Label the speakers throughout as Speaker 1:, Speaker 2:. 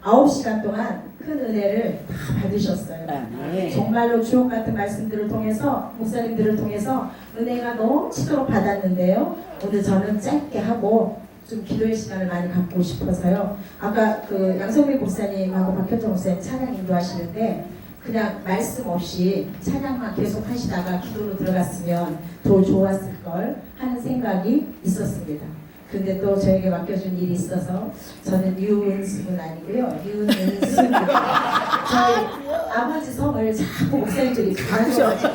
Speaker 1: 9시간 동안 큰 은혜를 다 받으셨어요. 정말로 주옥 같은 말씀들을 통해서 목사님들을 통해서 은혜가 넘치도록 받았는데요. 오늘 저는 짧게 하고 좀 기도의 시간을 많이 갖고 싶어서요. 아까 그 양성민 목사님하고 박현정 목사님 찬양 인도하시는데 그냥 말씀 없이 찬양만 계속 하시다가 기도로 들어갔으면 더 좋았을 걸 하는 생각이 있었습니다. 근데 또 저에게 맡겨준 일이 있어서 저는 유은숙은 아니고요. 윤은숙입니다. 저희 아버지 성을 자꾸 목사님들이 가르쳐가지고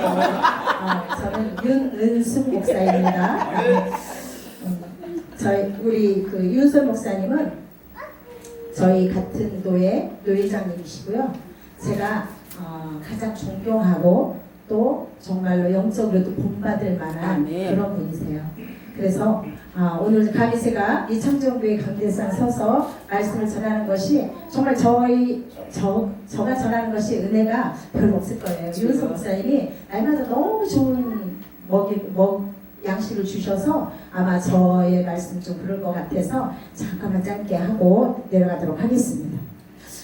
Speaker 1: 저는 윤은숙 목사입니다. 저희 우리 그 윤선 목사님은 저희 같은 도의 노회장님이시고요. 제가 가장 존경하고 또 정말로 영적으로도 본받을 만한 그런 분이세요. 그래서 오늘 가미세가 이 창정교회 강대상 서서 말씀을 전하는 것이 정말 저가 전하는 것이 은혜가 별로 없을 거예요. 윤석 목사님이 날마다 너무 좋은 양식을 주셔서 아마 저의 말씀 좀 그럴 것 같아서 잠깐만 짧게 하고 내려가도록 하겠습니다.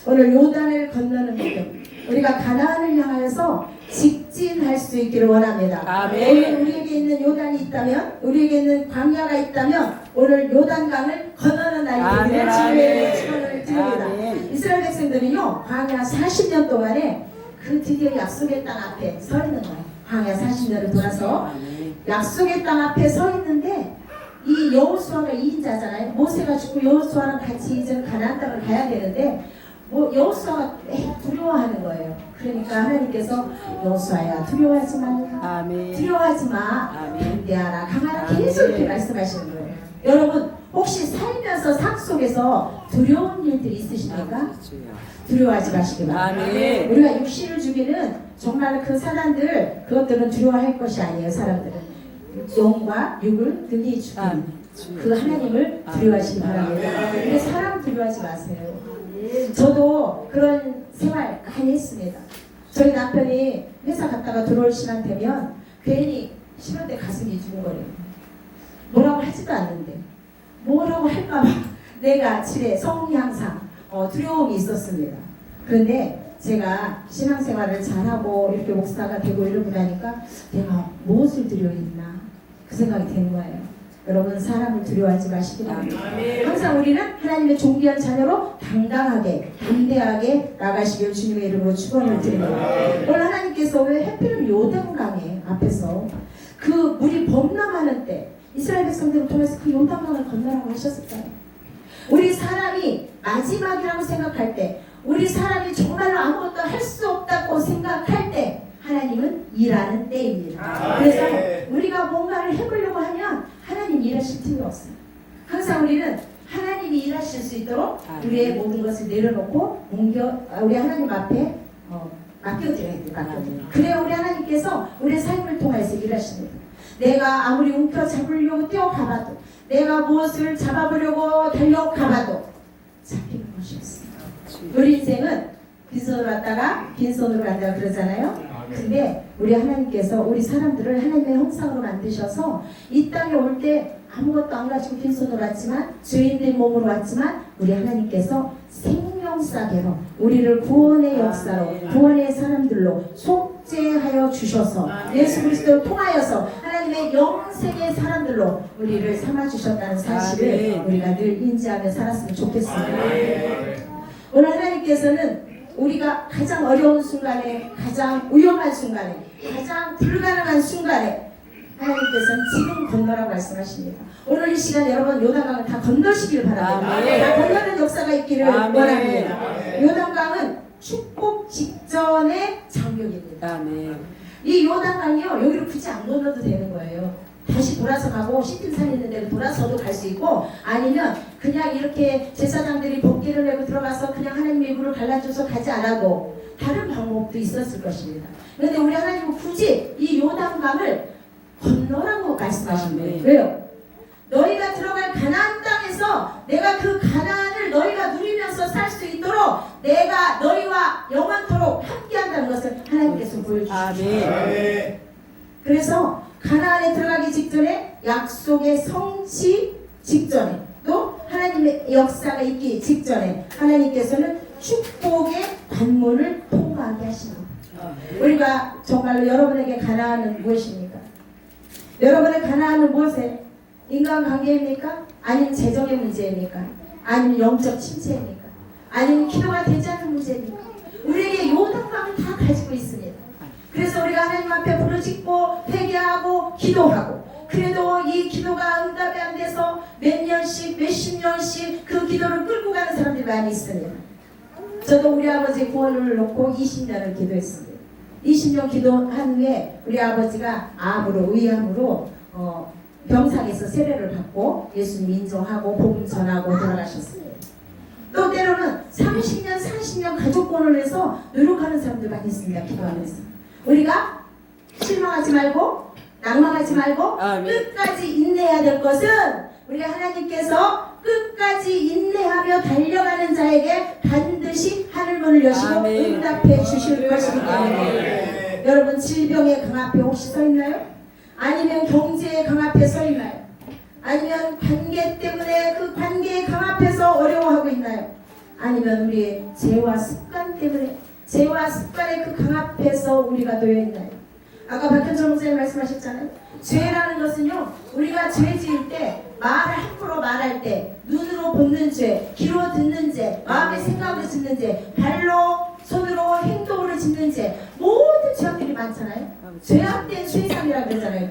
Speaker 1: 오늘 요단을 건너는 길, 우리가 가나안을 향하여서 직진할 수 있기를 원합니다. 오늘 우리에게 있는 요단이 있다면, 우리에게 있는 광야가 있다면 오늘 요단강을 건너는 날이 되기를 주님의 축원을 드립니다. 이스라엘 백성들은요 광야 40년 동안에 그 드디어 약속의 땅 앞에 서 있는 거예요. 광야 40년을 돌아서 약속의 땅 앞에 서 있는데 이 여호수아가 2인자잖아요. 모세가 죽고 여호수아랑 같이 이제 가나안 땅을 가야 되는데 여호수아가 두려워하는 거예요. 그러니까 하나님께서 여호수아야 두려워하지 말라. 두려워하지 마. 담대하라. 강하라. 계속 이렇게 말씀하시는 거예요. 여러분 혹시 살면서 삶 속에서 두려운 일들이 있으십니까? 두려워하지 마시기 바랍니다. 우리가 육신을 죽이는 정말 그 사단들 그것들은 두려워할 것이 아니에요. 사람들은 영과 육을 등이 죽이는 그 하나님을 두려워하시기 바랍니다. 근데 사람 두려워하지 마세요. 저도 그런 생활 많이 했습니다. 저희 남편이 회사 갔다가 들어올 시간 되면 괜히 쉬는 때 가슴이 두근거려요. 뭐라고 하지도 않는데 뭐라고 할까봐 내가 질에 성향상 두려움이 있었습니다. 그런데 제가 신앙생활을 잘하고 이렇게 목사가 되고 이러고 나니까 내가 무엇을 두려워했나 그 생각이 되는 거예요. 여러분 사람을 두려워하지 마시기 바랍니다. 항상 우리는 하나님의 존귀한 자녀로 당당하게 담대하게 나가시길 주님의 이름으로 축원을 드립니다. 오늘 하나님께서 왜 하필이면 요단강에 앞에서 그 물이 범람하는 때 이스라엘 백성들을 통해서 그 요단강을 건너라고 하셨을까요? 우리 사람이 마지막이라고 생각할 때 우리 사람이 정말로 아무것도 할 수 없다고 생각할 때 하나님은 일하는 때입니다. 그래서 우리가 뭔가를 해보려고 하면 하나님 일하실 틈이 없어요. 항상 우리는 하나님이 일하실 수 있도록 우리의 모든 것을 내려놓고 우리 하나님 앞에 맡겨드려야 돼요. 그래야 우리 하나님께서 우리의 삶을 통해서 일하십니다. 내가 아무리 움켜잡으려고 뛰어가봐도 내가 무엇을 잡아보려고 달려가봐도 잡히는 것이 없습니다. 우리 인생은 빈손으로 왔다가 빈손으로 간다 그러잖아요. 근데 우리 하나님께서 우리 사람들을 하나님의 형상으로 만드셔서 이 땅에 올 때 아무것도 안 가지고 빈손으로 왔지만 죄인된 몸으로 왔지만 우리 하나님께서 생명사계로 우리를 구원의 역사로 구원의 사람들로 속죄하여 주셔서 예수 그리스도를 통하여서 하나님의 영생의 사람들로 우리를 삼아주셨다는 사실을 우리가 늘 인지하며 살았으면 좋겠습니다. 오늘 하나님께서는 우리가 가장 어려운 순간에 가장 위험한 순간에 가장 불가능한 순간에 하나님께서는 지금 건너라고 말씀하십니다. 오늘 이 시간 여러분 요단강을 다 건너시길 바랍니다. 다 건너는 역사가 있기를 원합니다. 요단강은 축복 직전의 장벽입니다. 이 요단강이요 여기로 굳이 안 건너도 되는 거예요. 다시 돌아서 가고 시팀산 있는 데로 돌아서도 갈 수 있고 아니면 그냥 이렇게 제사장들이 법궤를 내고 들어가서 그냥 하나님의 물을 갈라줘서 가지 않아도 다른 방법도 있었을 것입니다. 그런데 우리 하나님은 굳이 이 요단강을 건너라고 말씀하신 거예요. 왜요? 너희가 들어갈 가나안 땅에서 내가 그 가나안을 너희가 누리면서 살 수 있도록 내가 너희와 영원토록 함께한다는 것을 하나님께서 보여주십니다. 그래서 가나안에 들어가기 직전에 약속의 성취 직전에 또 하나님의 역사가 있기 직전에 하나님께서는 축복의 관문을 통과하게 하시는 거예요. 우리가 정말로 여러분에게 가나안은 무엇입니까? 여러분의 가나안은 무엇에? 인간관계입니까? 아니면 재정의 문제입니까? 아니면 영적 침체입니까? 아니면 기도가 되지 않는 문제입니까? 우리에게 요단강을 다 가지고 있습니다. 그래서 우리가 하나님 앞에 부르짖고 회개하고 기도하고, 그래도 이 기도가 응답이 안 돼서 몇 년씩 몇십 년씩 그 기도를 끌고 가는 사람들이 많이 있습니다. 저도 우리 아버지 구원을 놓고 20년을 기도했습니다. 20년 기도한 후에 우리 아버지가 암으로 의암으로 병상에서 세례를 받고 예수님 인정하고 복음 전하고 돌아가셨습니다. 또 때로는 30년 40년 가족권을 해서 노력하는 사람들 많이 있습니다. 기도하면서 우리가 실망하지 말고 낭망하지 말고 끝까지 인내해야 될 것은, 우리가 하나님께서 끝까지 인내하며 달려가는 자에게 반드시 하늘문을 여시고 응답해 주실 것이기 때문에, 여러분 질병의 강 앞에 혹시 서 있나요? 아니면 경제의 강 앞에 서 있나요? 아니면 관계 때문에 그 관계의 강 앞에서 어려워하고 있나요? 아니면 우리의 죄와 습관 때문에 죄와 습관의 그 강 앞에서 우리가 놓여 있나요? 아까 박현철 목사님 말씀하셨잖아요. 죄라는 것은요, 우리가 죄 지을 때 말을 함부로 말할 때, 눈으로 보는 죄, 귀로 듣는 죄, 마음의 생각으로 짓는 죄, 발로 손으로 행동으로 짓는 죄, 모든 죄악들이 많잖아요. 죄악된 세상이라고 그러잖아요.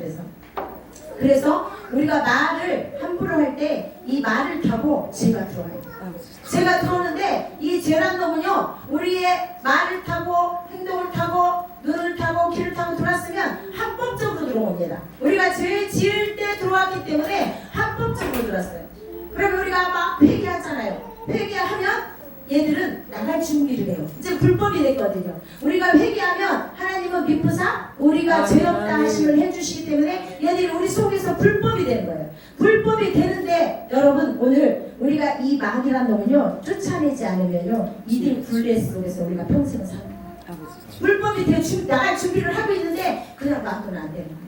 Speaker 1: 그래서 우리가 말을 함부로 할 때 이 말을 타고 죄가 들어와요. 죄가 들어오는데 이 죄란 놈은요, 우리의 말을 타고 행동을 타고 눈을 타고 귀를 타고 들어왔으면 합법적으로 들어옵니다. 우리가 죄 지을 때 들어왔기 때문에 합법적으로 들어왔어요. 그러면 우리가 막 회개하잖아요. 회개하면 얘들은 나갈 준비를 해요. 이제 불법이 됐거든요. 우리가 회개하면 하나님은 미쁘사 우리가 죄 없다 하심을 해주시기 때문에 얘들이 우리 속에서 불법이 되는 거예요. 불법이 되는데 여러분, 오늘 우리가 이 마귀란 놈은요, 쫓아내지 않으면요, 이들 굴레 속에서 우리가 평생을 살아요. 불법이 나갈 준비를 하고 있는데 그냥 놔두면 안 되는 거예요.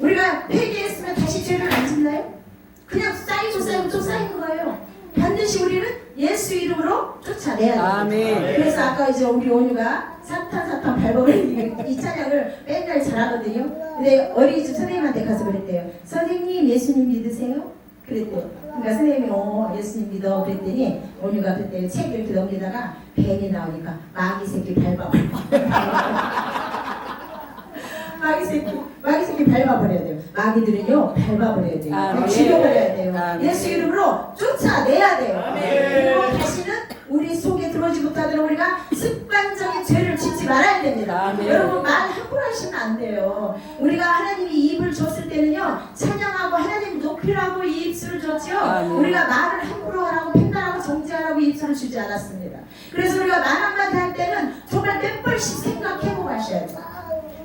Speaker 1: 우리가 회개했으면 다시 죄를 안 짓나요? 그냥 쌓이고 또 쌓이는 거예요. 반드시 우리는 예수 이름으로 쫓아내야 됩니다. 그래서 아까 이제 우리 온유가 사탄 밟아버리는 이 찬양을 맨날 잘하거든요. 근데 어린이집 선생님한테 가서 그랬대요. 선생님 예수님 믿으세요? 그랬대요. 그러니까 선생님이 예수님 믿어 그랬더니 온유가 그때 책 이렇게 넘기다가 뱀이 나오니까 마귀 새끼 밟아버려. 마귀 새끼 밟아버려야 돼요. 마귀들은요, 밟아버려야 돼요. 죽여버려야 돼요. 예수 이름으로 쫓아내야 돼요. 그리고 다시는 우리 속에 들어오지 못하도록 우리가 습관적인 죄를 짓지 말아야 됩니다. 여러분, 말 함부로 하시면 안 돼요. 우리가 하나님이 이 입을 줬을 때는요, 찬양하고 하나님 높이라고 이 입술을 줬지요. 우리가 말을 함부로 하라고 팽단하고 정죄하라고 이 입술을 주지 않았습니다. 그래서 우리가 말 한마디 할 때는 정말 몇 번씩 생각해보고 하셔야 돼요.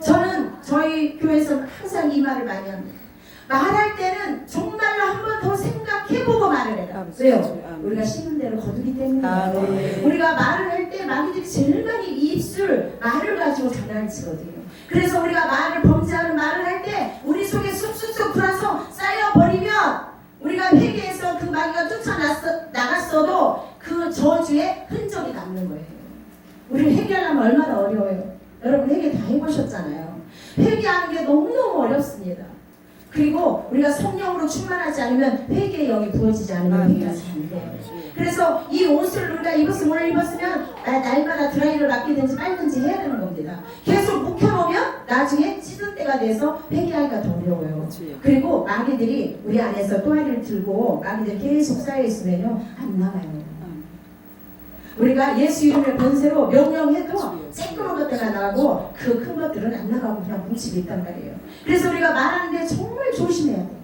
Speaker 1: 저는 저희 교회에서 항상 이 말을 많이 합니다. 말할 때는 정말로 한 번 더 생각해보고 말을 해라. 왜요? 우리가 심은 대로 거두기 때문에. 우리가 말을 할 때 마귀들이 제일 많이 이 입술 말을 가지고 장난을 치거든요. 그래서 우리가 말을 범죄하는 말을 할 때 우리 속에 쑥쑥쑥 들어서 쌓여버리면 우리가 회개해서 그 마귀가 쫓아나갔어도 그 저주의 흔적이 남는 거예요. 우리 회개하려면 얼마나 어려워요. 여러분 회개 다 해보셨잖아요. 회개하는 게 너무너무 어렵습니다. 그리고 우리가 성령으로 충만하지 않으면 회개의 영이 부어지지 않으면 회개가 잘 안 돼요. 그래서 이 옷을 우리가 오늘 입었으면 날마다 드라이를 맡기든지 빨든지 해야 되는 겁니다. 계속 묵혀놓으면 나중에 찢을 때가 돼서 회개하기가 더 어려워요. 그리고 마귀들이 우리 안에서 또아리를 들고 마귀들이 계속 쌓여있으면요, 안 나가요. 우리가 예수 이름의 권세로 명령해도 쬐끄만 것들만 나가고 그 큰 것들은 안 나가고 그냥 뭉치고 있단 말이에요. 그래서 우리가 말하는데 정말 조심해야 돼요.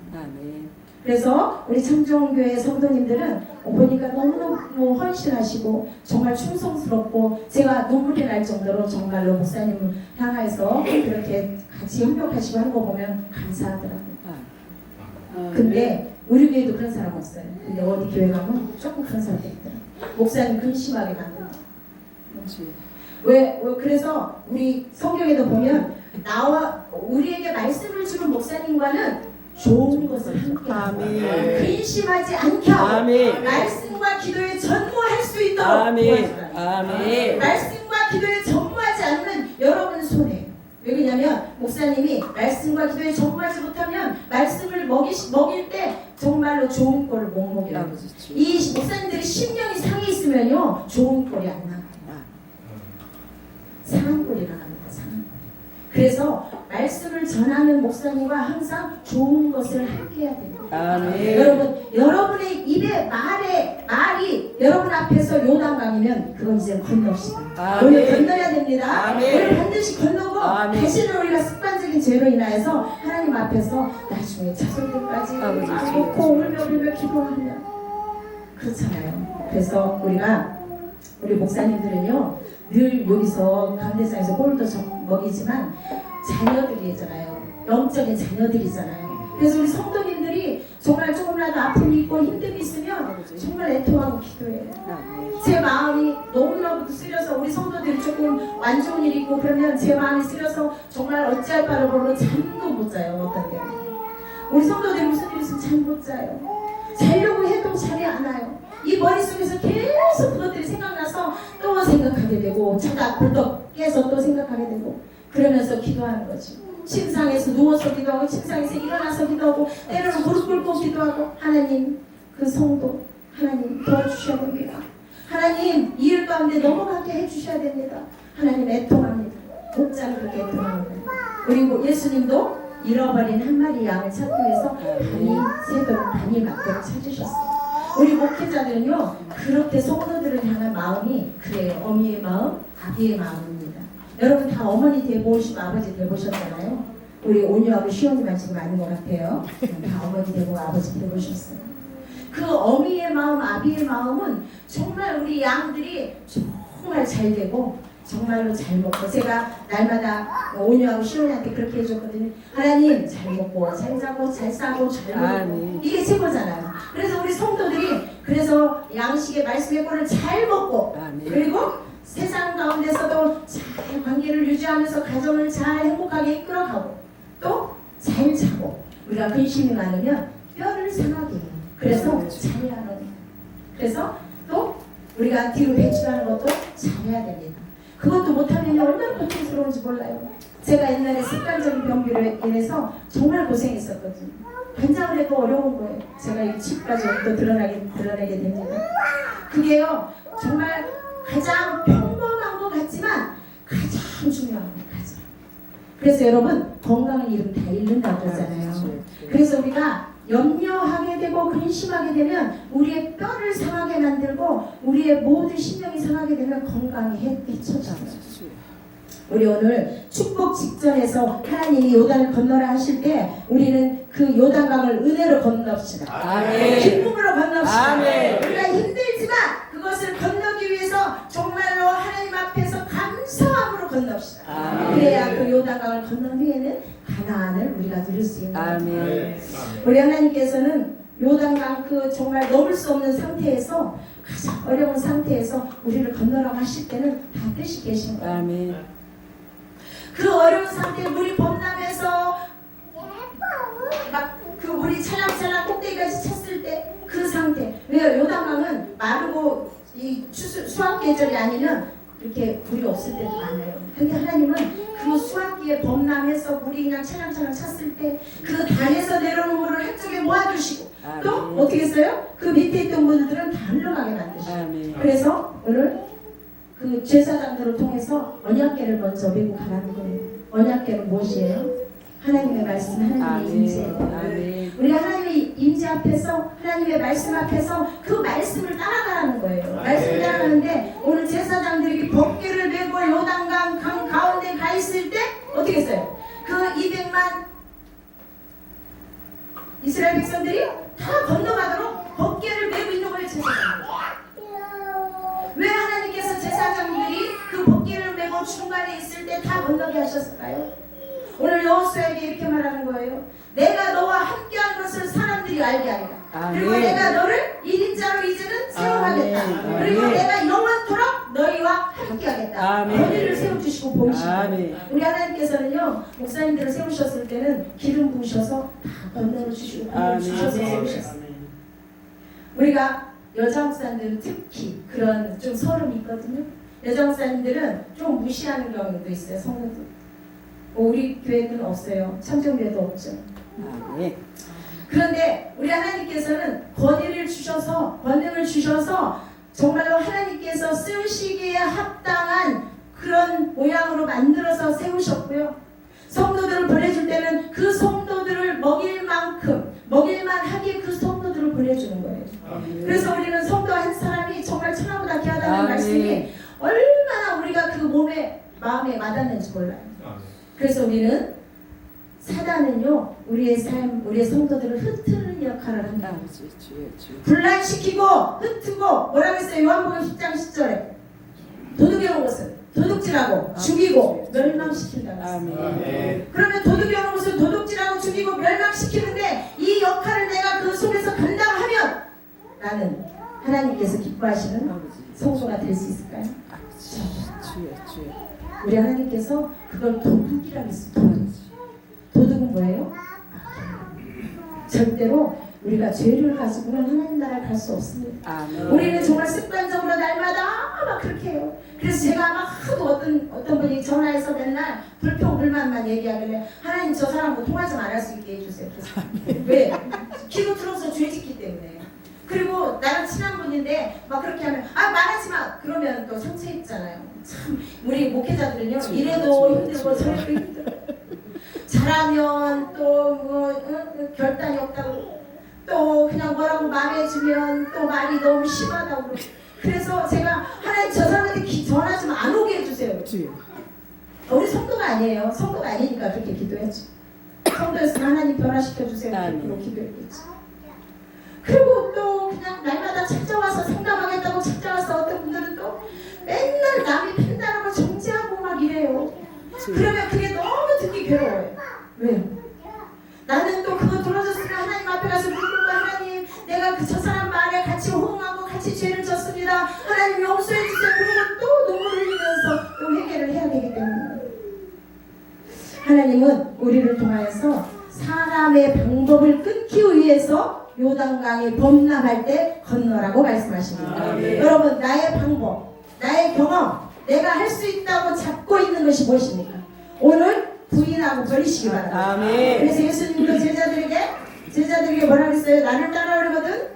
Speaker 1: 그래서 우리 참정교회 성도님들은 보니까 너무너무 헌신하시고 정말 충성스럽고 제가 눈물이 날 정도로 정말로 목사님을 향해서 그렇게 같이 협력하시고 하는 거 보면 감사하더라고요. 근데 우리 교회도 그런 사람 없어요. 근데 어디 교회 가면 조금 그런 사람들 있더라고요. 목사님 근심하게 만든다. 그래서 우리 성경에도 보면 우리에게 말씀을 주는 목사님과는 좋은 것을 함께 하고 근심하지 않게 하고 말씀과 기도에 전무할 수 수 있도록
Speaker 2: 아멘.
Speaker 1: 도와주라.
Speaker 2: 아멘.
Speaker 1: 말씀과 기도에 전무하지 않으면 여러분 손해. 왜 그러냐면 목사님이 말씀과 기도에 전무하지 못하면 말씀을 먹일 때 정말로 좋은 꼴을 못 먹여요. 이 목사님들이 10년이 상해 있으면요 좋은 꼴이 안 나가요. 상한 꼴이 나갑니다. 상한 꼴. 그래서 말씀을 전하는 목사님과 항상 좋은 것을 함께 해야 됩니다.
Speaker 2: 아멘.
Speaker 1: 여러분의 입에 말이 여러분 앞에서 요단강이면 그건 이제 건넙시다.
Speaker 2: 아멘.
Speaker 1: 오늘 건너야 됩니다.
Speaker 2: 아멘.
Speaker 1: 오늘 반드시 건너고
Speaker 2: 아멘.
Speaker 1: 다시는 우리가 습관적인 죄로 인하여서 하나님 앞에서 나중에 자손들까지
Speaker 2: 아버지,
Speaker 1: 놓고 울며 기도하면 그렇잖아요. 그래서 우리 목사님들은요 늘 여기서 강대상에서 꼴도 먹이지만 자녀들이잖아요. 영적인 자녀들이잖아요. 그래서 우리 성도님들이 정말 조금이라도 아픔이 있고 힘듦이 있으면 정말 애통하고 기도해요. 제 마음이 너무너무 쓰려서 우리 성도들이 조금 안 좋은 일이 있고 그러면 제 마음이 쓰려서 정말 어찌할 바를 모르고 잠도 못 자요. 어떤 때는 우리 성도들이 무슨 일 있으면 잠 못 자요. 자려고 해도 잠이 안 와요. 이 머릿속에서 계속 그것들이 생각나서 또 생각하게 되고 자다 벌떡 깨서 또 생각하게 되고 그러면서 기도하는 거지. 침상에서 누워서 기도하고 침상에서 일어나서 기도하고 때로는 무릎 꿇고 기도하고 하나님 그 성도 하나님 도와주셔야 됩니다. 하나님 이 일 가운데 넘어가게 해주셔야 됩니다. 하나님 애통합니다. 목자는 그렇게 애통합니다. 그리고 예수님도 잃어버린 한 마리 양을 찾기 위해서 밤이 새도록 밤이 맞도록 찾으셨어요. 우리 목회자들은요 그렇게 성도들을 향한 마음이 그래요. 어미의 마음, 아비의 마음입니다. 여러분 다 어머니 돼보시고 아버지 돼보셨잖아요. 우리 온유하고 시온이만 지금 아닌 것 같아요. 다 어머니 되고 아버지 돼보셨어요. 그 어미의 마음, 아비의 마음은 정말 우리 양들이 정말 잘 되고 정말로 잘 먹고 제가 날마다 온유하고 시온이한테 그렇게 해줬거든요. 하나님 잘 먹고 잘 자고 잘 싸고 잘 먹고 이게 최고잖아요. 그래서 우리 성도들이 그래서 양식의 말씀의 꼴을 잘 먹고 그리고 세상 가운데서도 잘 관계를 유지하면서 가정을 잘 행복하게 이끌어가고 또 잘 자고 우리가 근심이 많으면 뼈를 상하게 해요. 그래서 잘해야 합니다. 그래서 또 우리가 뒤로 배출하는 것도 잘해야 됩니다. 그것도 못하면 얼마나 고통스러운지 몰라요. 제가 옛날에 습관적인 병기로 인해서 정말 고생했었거든요. 관장을 해도 어려운 거예요. 제가 이 칩까지 또 드러내게 됩니다. 그게요 정말 가장 평범한 것 같지만 가장 중요한 것 가장. 그래서 여러분 건강은 이름 다 잃는다고 그러잖아요. 그래서 우리가 염려하게 되고 근심하게 되면 우리의 뼈를 상하게 만들고 우리의 모든 신경이 상하게 되면 건강이 해쳐져요. 우리 오늘 축복 직전에서 하나님이 요단을 건너라 하실 때 우리는 그 요단강을 은혜로 건넙시다.
Speaker 2: 아멘.
Speaker 1: 기쁨으로 건넙시다.
Speaker 2: 아멘.
Speaker 1: 우리가 힘들지만 그것을 건너기 위해서 정말로 하나님 앞에서 감사함으로 건넙시다.
Speaker 2: 아멘.
Speaker 1: 그래야 그 요단강을 건넌 후에는 가나안을 우리가 누릴 수 있는 거예요.
Speaker 2: 아멘.
Speaker 1: 우리 하나님께서는 요단강 그 정말 넘을 수 없는 상태에서 가장 어려운 상태에서 우리를 건너라고 하실 때는 다 뜻이 계신 거예요.
Speaker 2: 아멘.
Speaker 1: 그 어려운 상태에 물이 범람해서 막 그 물이 찰랑찰랑 꼭대기까지 찼을 때 그 상태. 왜요? 요단강은 마르고 이 수확 계절이 아니면 이렇게 물이 없을 때도 많아요. 근데 하나님은 그 수확기에 범람해서 물이 그냥 찰랑찰랑 찼을 때 그 단에서 내려오는 물을 한쪽에 모아주시고 또 어떻게 했어요? 그 밑에 있던 분들은 다 흘러가게 만드시고 그래서 오늘 그 제사장들을 통해서 언약궤를 먼저 메고 가라는 거예요. 언약궤는 무엇이에요? 하나님의 말씀, 하나님의 임재예요. 우리가 하나님의 임재 앞에서 하나님의 말씀 앞에서 그 말씀을 따라가라는 거예요. 말씀을 따라가는데 오늘 제사장들이 법궤를 메고 요단강 강 가운데 가 있을 때 어떻게 했어요? 그 200만 이스라엘 백성들이 다 건너가도록 법궤를 메고 있는 거예요. 제사장들. 왜 하나님께서 제사장들이 그 법궤를 메고 중간에 있을 때 다 건너게 하셨을까요? 오늘 여호수아에게 이렇게 말하는 거예요. 내가 너와 함께한 것을 사람들이 알게 하리라. 그리고 내가 너를 1인자로 이제는 세워가겠다. 그리고 내가 영원토록 너희와 함께하겠다. 너희를 세워주시고 보이시고 우리 하나님께서는요 목사님들을 세우셨을 때는 기름 부으셔서 다 건너주시고 주셔서 세우셨어요. 우리가 여자 목사님들은 특히 그런 좀 서름이 있거든요. 여자 목사님들은 좀 무시하는 경우도 있어요. 성도들. 우리 교회는 없어요. 참정교회도 없죠.
Speaker 2: 네.
Speaker 1: 그런데 우리 하나님께서는 권위를 주셔서, 권능을 주셔서 정말로 하나님께서 쓰시기에 합당한 그런 모양으로 만들어서 세우셨고요. 성도들을 보내줄 때는 그 성도들을 먹일 만큼, 먹일만 하게 그 성도들을 보내주는 거예요. 그래서 우리는 성도 한 사람이 정말 천하보다 귀하다는 말씀이 얼마나 우리가 그 몸에, 마음에 와닿는지 몰라요. 그래서 우리는 사단은요, 우리의 삶, 우리의 성도들을 흩트는 역할을 합니다. 분란시키고 흩트고, 뭐라고 했어요? 요한복음 10장 10절에 도둑이오는 것은 도둑질하고 죽이고 멸망시킨다고 했어요. 그러면 도둑이오는 것은 도둑질하고 죽이고 멸망시키는데 이 역할을 내가 그 속에서 감당하면 나는 하나님께서 기뻐하시는 성도가 될 수 있을까요? 우리 하나님께서 그걸 도둑이라고 했어요. 도둑은 뭐예요? 절대로 우리가 죄를 가지고는 하나님 나라에 갈 수 없습니다. 우리는 정말 습관적으로 날마다 막 그렇게 해요. 그래서 제가 막 하도 어떤 분이 전화해서 맨날 불평불만만 얘기하길래 하나님 저 사람하고 통화 좀 안 할 수 있게 해주세요. 왜? 기도 틀어서 죄 짓기 때문에. 그리고 나랑 친한 분인데 막 그렇게 하면 말하지 마! 그러면 또 상처 입잖아요. 참 우리 목회자들은요 이래도 힘들고 저래도 힘들어요. 잘하면 또 결단이 없다고 또 그냥 뭐라고 말해주면 또 말이 너무 심하다고. 그래서 제가 하나님 저 사람한테 전화 좀 안 오게 해주세요. 우리 성도가 아니에요. 성도가 아니니까 그렇게 기도했죠. 성도였으면 하나님 변화시켜주세요. 그렇게 기도했겠지. 그리고 또 그냥 날마다 찾아와서 상담하겠다고 찾아와서 어떤 분들은 또 맨날 남이 판단하는 걸 정지하고 막 이래요. 그러면 그게 너무 듣기 괴로워요. 왜요? 나는 또 그거 들어줬으면 하나님 앞에 가서 묻고 하나님 내가 저 사람 말에 같이 호응하고 같이 죄를 졌습니다. 하나님 용서해 주세요. 그리고 또 눈물을 흘리면서 또 회개를 해야 되기 때문에 하나님은 우리를 통하여서 사람의 방법을 끊기 위해서 요단강이 범람할 때 건너라고 말씀하십니다. 여러분 나의 방법, 나의 경험, 내가 할 수 있다고 잡고 있는 것이 무엇입니까? 오늘 부인하고 버리시기 바랍니다. 그래서 예수님도 제자들에게 뭐라 그랬어요? 나를 따라오려거든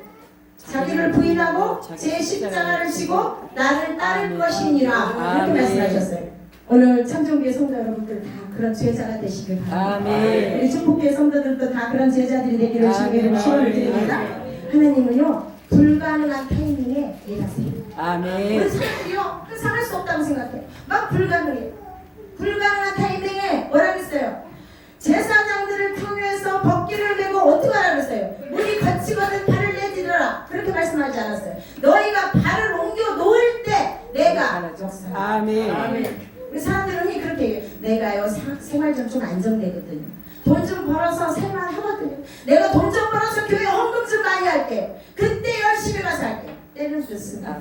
Speaker 1: 자기를 부인하고 제 십자가를 지고 나를 따를 것이니라 이렇게 말씀하셨어요. 오늘 참정교회 성도 여러분들 다 그런 제자가 되시길 바랍니다. 우리 축복교회 성도들도 다 그런 제자들이 되기를 주님의 축원을 드립니다. 하나님은요 불가능한 타이밍에 일하세요. 우리 사람들이요 항상 할 수 없다고 생각해요. 막 불가능해요. 불가능한 타이밍에 뭐라 그랬어요? 제사장들을 통해서 벗기를 메고 어떻게 하라 그랬어요? 물이 거치거든 발을 내디뎌라 그렇게 말씀하지 않았어요. 너희가 발을 옮겨 놓을 때 내가 역사를. 아멘. 우리 사람들은 흔히 그렇게 얘기해요. 내가요 생활 좀 안정되거든요. 돈 좀 벌어서 생활하거든요. 내가 돈 좀 벌어서 교회 헌금 좀 많이 할게요. 그때 열심히 가서 할게요. 때는 좋습니다.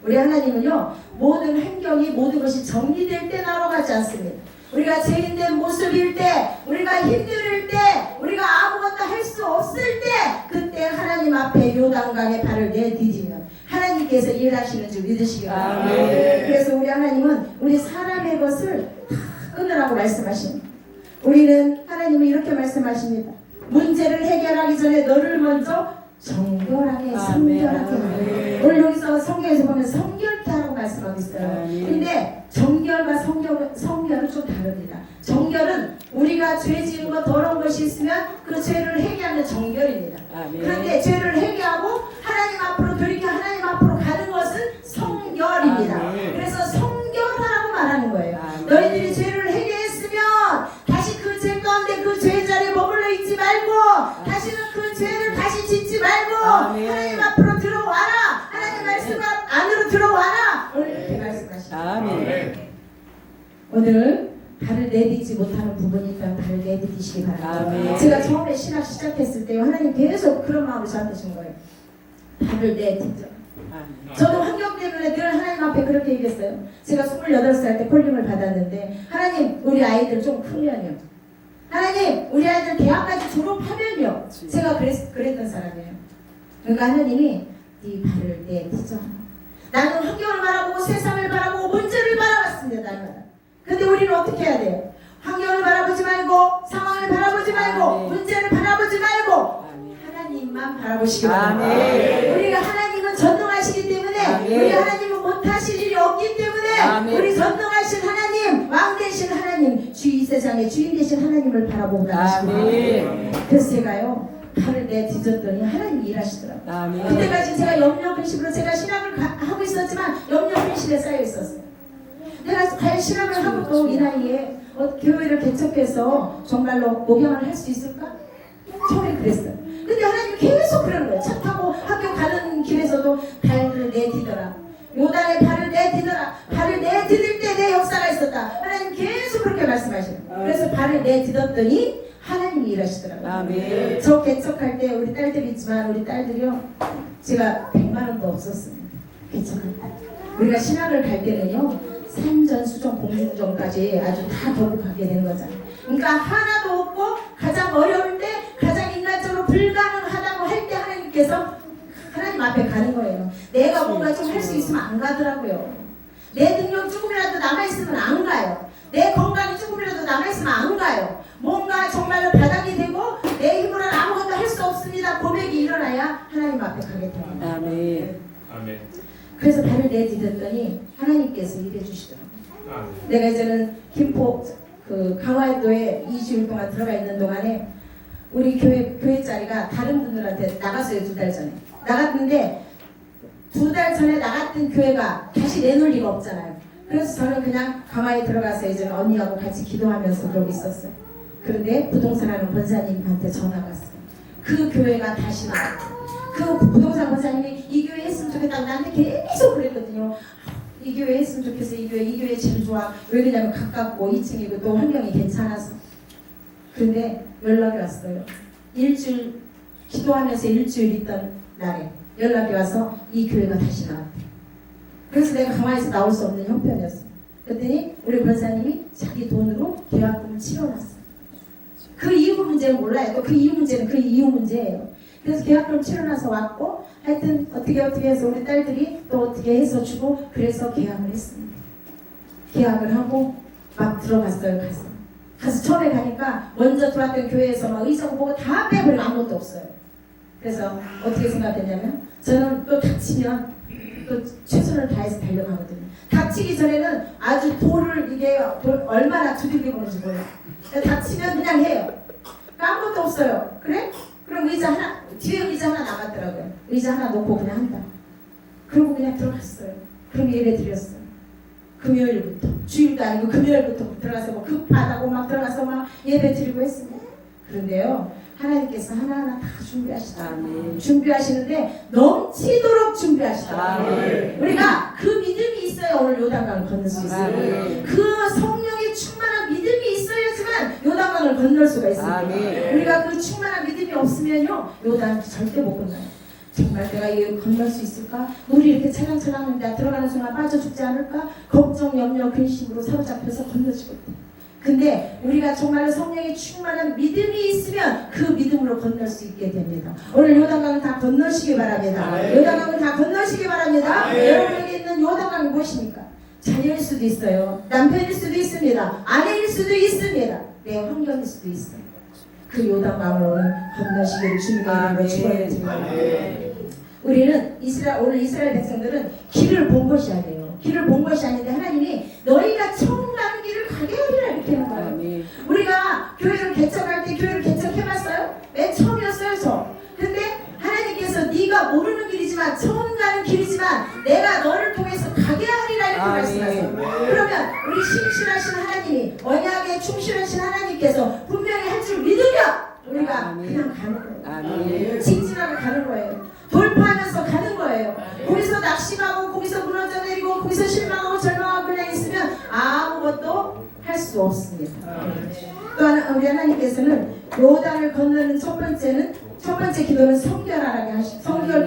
Speaker 1: 우리 하나님은요 모든 환경이 모든 것이 정리될 때 나로 가지 않습니다. 우리가 죄인된 모습일 때, 우리가 힘들 때, 우리가 아무것도 할 수 없을 때 그때 하나님 앞에 요단강에 발을 내디디면 하나님께서 일하시는 줄 믿으시기 바랍니다. 그래서 우리 하나님은 우리 사람의 것을 다 끊으라고 말씀하십니다. 우리는 하나님은 이렇게 말씀하십니다. 문제를 해결하기 전에 너를 먼저 정결하게 성결하게. 오늘 여기서 성경에서 보면 성결케 하라고 말씀하고 있어요. 근데 정결과 성결은 좀 다릅니다. 정결은 우리가 죄 지은 것 더러운 것이 있으면 그 죄를 회개하는 정결입니다. 그런데 죄를 회개하고 하나님 앞으로 돌이켜 하나님 앞으로 가는 것은 성결입니다. 그래서 성결하라고 말하는 거예요. 너희들이 죄를 회개했으면 다시 그 죄 가운데 그 죄 자리에 머물러 있지 말고 다시는 그 죄를 다시 짓지 말고 하나님 앞으로 들어와라. 하나님 말씀 안으로 들어와라. 오늘 이렇게 말씀하십니다. 오늘 발을 내딛지 못하는 부분이 있다면 발을 내딛으시기 바랍니다. 제가 처음에 신학 시작했을 때 하나님 계속 그런 마음을 저한테 준 거예요. 발을 내딛자. 저도 환경 때문에 늘 하나님 앞에 그렇게 얘기했어요. 제가 28살 때 콜링을 받았는데 하나님 우리 아이들 좀 크면요. 하나님 우리 아이들 대학까지 졸업하면요. 제가 그랬던 사람이에요. 그러니까 하나님이 네 발을 내딛어. 나는 환경을 바라보고 세상을 바라보고 문제를 바라봤습니다. 근데 우리는 어떻게 해야 돼요? 환경을 바라보지 말고 상황을 바라보지 말고 문제를 바라보지 말고 하나님만 바라보시기 바랍니다. 우리가 하나님은 전능하시기 때문에 우리 하나님은 못하실 일이 없기 때문에 우리 전능하신 하나님, 왕 되신 하나님, 이 세상의 주인 되신 하나님을 바라보고 다니시고 그래서 제가요 발을 내딛었더니 하나님이 일하시더라고요. 그때까지 제가 염려 근심으로 제가 신앙을 하고 있었지만 염려 근심에 쌓여 있었어요. 내가 과연 신앙을 하고 또 이 나이에 교회를 개척해서 정말로 목양을 할 수 있을까? 처음에 그랬어요. 근데 하나님 계속 그러는 거예요. 차 타고 학교 가는 길에서도 발을 내딛어라. 요단에 발을 내딛어라. 발을 내딛을 때 내 역사가 있었다. 하나님 계속 그렇게 말씀하셔요. 그래서 발을 내딛었더니 하나님이 일하시더라고요. 저 개척할 때 우리 딸들이 있지만 우리 딸들이요. 제가 100만 원도 없었습니다. 개척할 때. 우리가 신학을 갈 때는요. 산전, 수전, 공중전까지 아주 다 거듭하게 되는 거잖아요. 그러니까 하나도 없고 가장 어려운데 가장 인간적으로 불가능하다고 할 때 하나님께서 하나님 앞에 가는 거예요. 내가 뭔가 좀 할 수 있으면 안 가더라고요. 내 능력 조금이라도 남아있으면 안 가요. 내 건강이 조금이라도 남아있으면 안 가요. 뭔가 정말로 바닥이 되고 내 힘으로는 아무것도 할 수 없습니다. 고백이 일어나야 하나님 앞에 가게 됩니다.
Speaker 2: 아멘.
Speaker 1: 그래서 발을 내딛었더니 하나님께서 일해 주시더라고요. 내가 이제는 김포 강화도에 2주일 동안 들어가 있는 동안에 우리 교회 자리가 다른 분들한테 나갔어요. 2달 전에 나갔는데 2달 전에 나갔던 교회가 다시 내놓을 리가 없잖아요. 그래서 저는 그냥 강화에 들어가서 이제 언니하고 같이 기도하면서 그러고 있었어요. 그런데 부동산하는 권사님한테 전화가 왔어요. 그 교회가 다시 나왔어요. 그 부동산 권사님이 이 교회 했으면 좋겠다고 나한테 계속 그랬거든요. 이 교회 했으면 좋겠어. 이 교회 제일 좋아. 왜 그러냐면 가깝고 2층이고 또 환경이 괜찮아서. 그런데 연락이 왔어요. 일주일 기도하면서 일주일 있던 날에 연락이 와서 이 교회가 다시 나왔대. 그래서 내가 강화에서 나올 수 없는 형편이었어. 그랬더니 우리 권사님이 자기 돈으로 계약금을 치러놨어. 그 이후 문제는 몰라요. 또 그 이후 문제는 그 이후 문제예요. 그래서 계약금을 치러놔서 왔고 하여튼 어떻게 해서 우리 딸들이 또 어떻게 해서 주고 그래서 계약을 했습니다. 계약을 하고 막 들어갔어요. 가서 처음에 가니까 먼저 들어왔던 교회에서 막 의자고 보고 다 빼버리고 아무것도 없어요. 그래서 어떻게 생각했냐면 저는 또 다치면 또 최선을 다해서 달려가거든요. 다치기 전에는 아주 이게 얼마나 두들겨 보는지 몰라요. 다치면 그냥 해요. 아무것도 없어요. 그래? 그럼 의자 하나, 뒤에 의자 하나 나갔더라고요. 의자 하나 놓고 그냥 한다. 그러고 그냥 들어갔어요. 그럼 예배 드렸어요. 금요일부터. 주일도 아니고 금요일부터 들어가서 뭐 급하다고 막 들어가서 막 예배 드리고 했습니다. 그런데요, 하나님께서 하나하나 다 준비하시더라고요. 준비하시는데 넘치도록 준비하시더라고요. 우리가 그 믿음이 있어야 오늘 요단강을 건널 수 있어요. 그 성령의 충만한 믿음이 있어야지만 요단강을 건널 수가 있습니다. 우리가 그 충만한 믿음이 없으면요 요단 절대 못 건너요. 정말 내가 이거 건널 수 있을까? 물이 이렇게 찰랑찰랑한데 들어가는 순간 빠져 죽지 않을까? 걱정, 염려, 근심으로 사로잡혀서 건너지 못해. 근데 우리가 정말로 성령의 충만한 믿음이 있으면 그 믿음으로 건널 수 있게 됩니다. 오늘 요단강을 다 건너시기 바랍니다. 요단강을 다 건너시기 바랍니다. 여러분에게 있는 요단강이 무엇입니까? 자녀일 수도 있어요. 남편일 수도 있습니다. 아내일 수도 있습니다. 내 환경일 수도 있어요. 그 요단강을 오늘 건너시기를 주님의 축원드립니다. 우리는 오늘 이스라엘 백성들은 길을 본 것이 아니에요. 길을 본 것이 아닌데 하나님이 너희가 처음 가는 길을 가게 하리라 이렇게 하는 거예요. 우리가 교회를 개척할 때 교회를 개척해봤어요? 맨 처음이었어요 저. 근데 하나님께서 네가 모르는 길이지만 처음 가는 길이지만 내가 너를 통해서 가게 하리라 이렇게 말씀하세요. 그러면 우리 신실하신 하나님이 언약에 충실하신 하나님께서 분명히 할 줄 믿으면 우리가 그냥 가는 거예요. 직진하고 가는 거예요. 돌파하면서 가는 거예요. 거기서 낙심하고 거기서 무너져 내리고 거기서 실망하고 절망하고 그냥 있으면 아무것도 할 수 없습니다. 또 우리 하나님께서는 요단을 건너는 첫 번째 기도는 성결케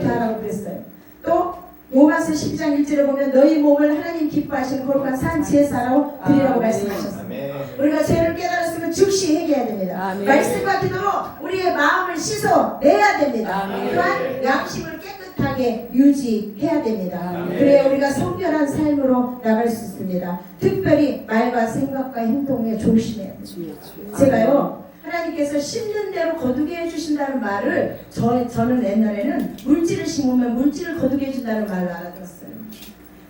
Speaker 1: 하라고 그랬어요. 또 로마서 12장 1절에 보면 너희 몸을 하나님 기뻐하시는 거룩한 산 제사로 드리라고 말씀하셨습니다. 우리가 죄를 깨달았으면 즉시 회개해야 됩니다. 말씀과 기도로 우리의 마음을 씻어내야 됩니다. 또한 양심을 깨끗 깨끗하게 유지해야 됩니다. 그래야 우리가 성결한 삶으로 나갈 수 있습니다. 특별히 말과 생각과 행동에 조심해야 됩니다. 제가요, 하나님께서 심는 대로 거두게 해주신다는 말을 저는 옛날에는 물질을 심으면 물질을 거두게 해준다는 말로 알아들었어요.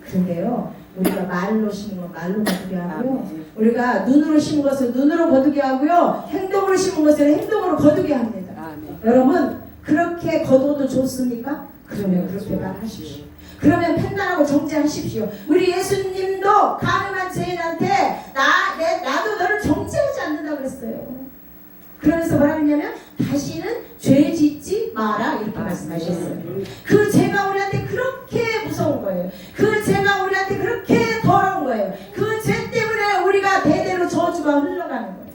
Speaker 1: 그런데요, 우리가 말로 심은 건 말로 거두게 하고요, 우리가 눈으로 심은 것을 눈으로 거두게 하고요, 행동으로 심은 것을 행동으로 거두게 합니다. 여러분, 그렇게 거둬도 좋습니까? 그러면 그렇게 말하십시오. 그러면 판단하고 정죄하십시오. 우리 예수님도 가늠한 죄인한테 나도 너를 정죄하지 않는다 그랬어요. 그러면서 뭐라 그랬냐면 다시는 죄 짓지 마라 이렇게 말씀하셨어요. 그 죄가 우리한테 그렇게 무서운 거예요. 그 죄가 우리한테 그렇게 더러운 거예요. 그 죄 때문에 우리가 대대로 저주가 흘러가는 거예요.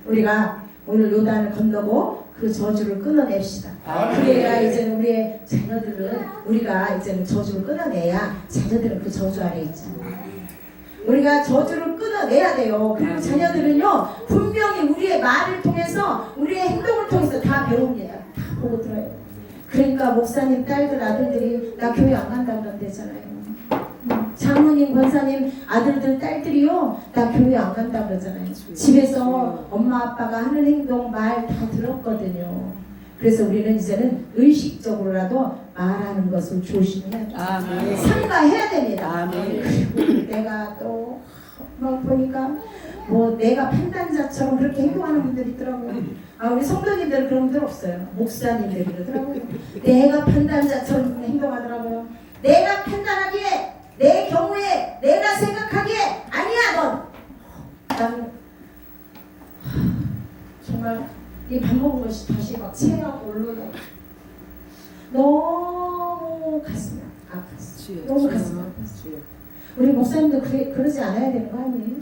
Speaker 1: 우리가 오늘 요단을 건너고 그 저주를 끊어냅시다. 그래야 이제는 우리의 자녀들은, 우리가 이제는 저주를 끊어내야 자녀들은 그 저주 아래 있잖아요. 우리가 저주를 끊어내야 돼요. 그리고 자녀들은요, 분명히 우리의 말을 통해서, 우리의 행동을 통해서 다 배웁니다. 다 보고 들어요. 그러니까 목사님 딸들, 아들들이 나 교회 안 간다고 그런대잖아요. 장모님, 권사님 아들들, 딸들이요, 나 교회 안 간다고 그러잖아요. 집에서 엄마 아빠가 하는 행동, 말 다 들었거든요. 그래서 우리는 이제는 의식적으로라도 말하는 것을 조심해야 돼요. 삼가해야 됩니다. 그리고 내가 또 막 보니까 뭐 내가 판단자처럼 그렇게 행동하는 분들이 있더라고요. 우리 성도님들은 그런 분들 없어요. 목사님들이 그러더라고요. 내가 판단자처럼 행동하더라고요. 내가 판단하기에, 내 경우에, 내가 생각하기에 아니야 넌. 정말 이 밥 먹은 것이 다시 막 체하고 올라오고 너무 가슴이 아팠어. 너무 가슴이 아팠어. 우리 목사님도 그러지 않아야 되는 거 아니에요?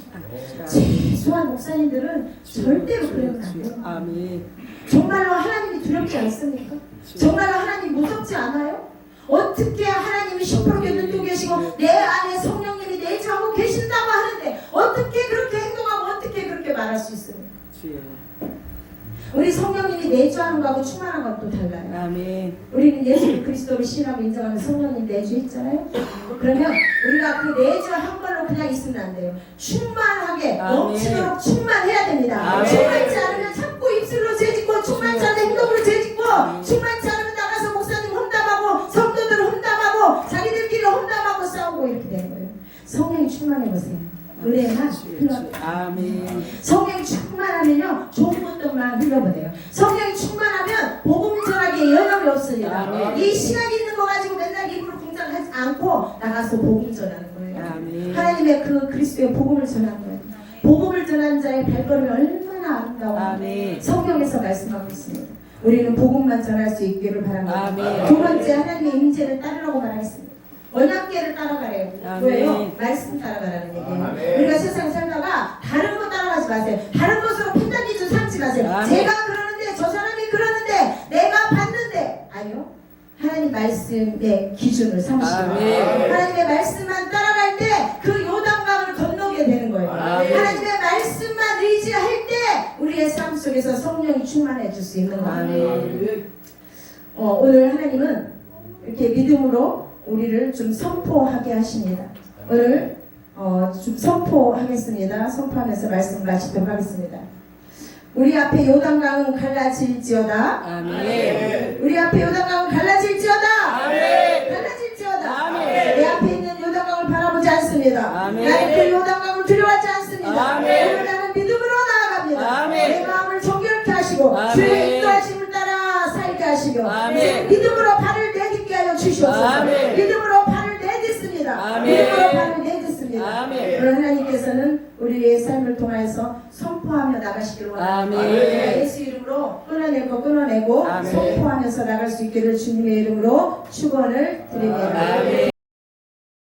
Speaker 1: 최소한 목사님들은 절대로 그러면 안 돼요. 정말로 하나님이 두렵지 않습니까? 정말로 하나님 무섭지 않아요? 어떻게 하나님이 시퍼렇게 눈뜨고 계시고 내 안에 성령님이 내주하고 계신다고 하는데 어떻게 그렇게 행동하고 어떻게 그렇게 말할 수 있습니까? 우리 성령님이 내주하는 거하고 충만한 것도 달라요. 우리는 예수 그리스도를 신하고 인정하는 성령님 내주했잖아요. 그러면 우리가 그 내주한 걸로 그냥 있으면 안 돼요. 충만하게 넘치도록 충만해야 됩니다. 충만치 않으면 자꾸 입술로 죄짓고, 충만치 않은 행동으로 죄짓고, 충만치 않으면 나가서 목사님 험담하고 성도들 험담하고 자기들끼리 험담하고 싸우고 이렇게 되는 거예요. 성령이 충만해보세요. 은혜만 흘러요. 성령이 충만하면요, 좋은 것들만 흘러보내요. 성령이 충만하면 복음 전하기에 여념이 없습니다. 이 시간 있는 거 가지고 맨날 입으로 공장하지 않고 나가서 복음 전하는 거예요. 하나님의 그 그리스도의 복음을 전하는 거예요. 복음을 전하는 자의 발걸음이 얼마나 아름다워. 성경에서 말씀하고 있습니다. 우리는 복음만 전할 수 있기를 바랍니다. 두 번째, 하나님의 임재를 따르라고 말하겠습니다. 언약궤를 따라가래요. 왜요? 말씀 따라가라는 얘기예요. 우리가 세상 살다가 다른 거 따라가지 마세요. 다른 것으로 판단 기준 삼지 마세요. 제가 그러는데, 저 사람이 그러는데, 내가 봤는데, 아니요. 하나님 말씀의 기준을 삼으시고 하나님의 말씀만 따라갈 때 그 요단강을 건너게 되는 거예요. 하나님의 말씀만 의지할 때 우리의 삶 속에서 성령이 충만해 줄 수 있는 거예요. 오늘 하나님은 이렇게 믿음으로 우리를 좀 선포하게 하십니다. 오늘 좀 선포하겠습니다. 선포하면서 말씀 마치도록 하겠습니다. 우리 앞에 요단강은 갈라질지어다. 아멘. 우리 앞에 요단강은 갈라질지어다. 아멘. 갈라질지어다. 아멘. 내 앞에 있는 요단강을 바라보지 않습니다. 나는 그 요단강을 두려워하지 않습니다. 오늘 나는 믿음으로 나아갑니다. 아멘. 내 마음을 정결케 하시고 주의 인도하심을 따라 살게 하시고 믿음으로 발을 내딛게 하여 주시옵소서. 믿음으로 발을 내딛습니다. 믿음으로 발을 내딛습니다. 오늘 하나님께서는 우리의 삶을 통해서 선포하며 나가시기를 원합니다. 예수 이름으로 끊어내고 선포하면서 나갈 수 있기를 주님의 이름으로 축원을 드립니다.